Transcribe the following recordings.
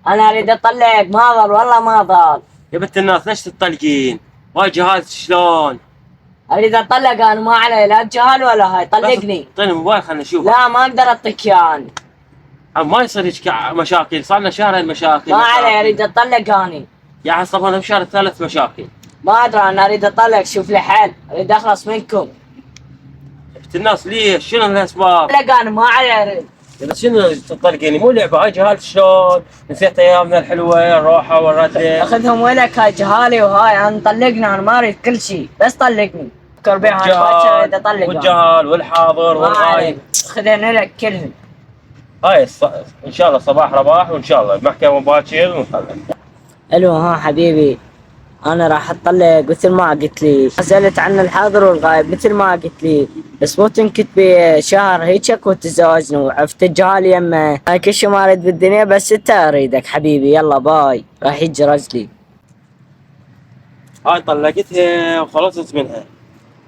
انا اريد اطلق، ما ظل والله ما ظل. يا بنت الناس ليش تطلقين؟ واي جهاز شلون؟ اريد اطلق انا، ما علي لا جهال ولا هاي، طلقني. اعطيني الموبايل خلنا نشوف. لا ما اقدر اعطيك اياه انا. ما يصير هيك مشاكل، صار لنا شهرين مشاكل. ما علي اريد اطلق اني. يا عم صار بشهر 3 مشاكل. ما ادري، انا اريد اطلق، شوف لي حل، اريد اخلص منكم. يا بنت الناس ليش؟ شنو الاسباب؟ اطلق انا، ما علي اريد. يا بس شنو تطلقيني؟ مو لعبه، هاي جهاز شلون؟ نسيت ايامنا الحلوه، الروحه والرده. اخذهم ولك هاي جهالي وهاي، انا طلقنا، انا ما اريد كل شيء، بس طلقني. فكر بيها انا باكر اريد اطلق. والجهال والحاضر ما علي، والغايب. اخذهم لك كلهم. هاي ان شاء الله صباح رباح، وان شاء الله المحكمه باكر ونطلع. الو ها حبيبي، انا راح اطلق مثل ما قلت لي، سألت عن الحاضر والغايب مثل ما قلت لي، بس مو تنكت بشهر هيك وتزوجنا وعفت الجهال يمه. هاي كل شي ما اريد بالدنيا، بس انت اريدك حبيبي. يلا باي، راح يجي رجلي. هاي طلقتها وخلصت منها،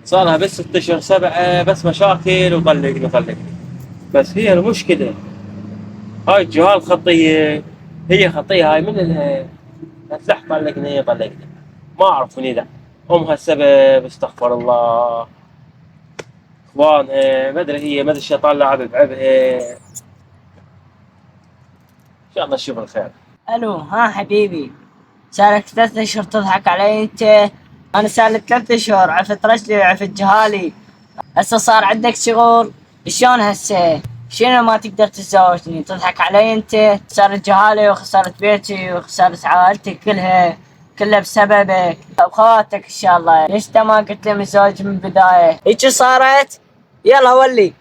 صار لها بس 6 اشهر 7، بس مشاكل وطلقني. بس هي المشكله هاي الجهال خطيه، هي خطيه هاي من الها. تلح طلقني، ما اعرف مني ذا. امها السبب، استغفر الله. اخوانها ما ادري، هي ما ادري الشيطان لعب بعبها. ان شاء الله تشوف الخير. الو ها حبيبي، صارك 3 اشهر تضحك علي انت. انا صار لي 3 اشهر عفت رجلي وعفت جهالي، هسه صار عندك شغل، شلون هسه؟ شنو ما تقدر تتزوجني؟ تضحك علي انت. خسرت جهالي وخسرت بيتي وخسرت عائلتي كلها بسببك بخواتك. ان شاء الله ليش انت ما قلت لي متزوج من البدايه؟ هيك صارت. يلا ولي.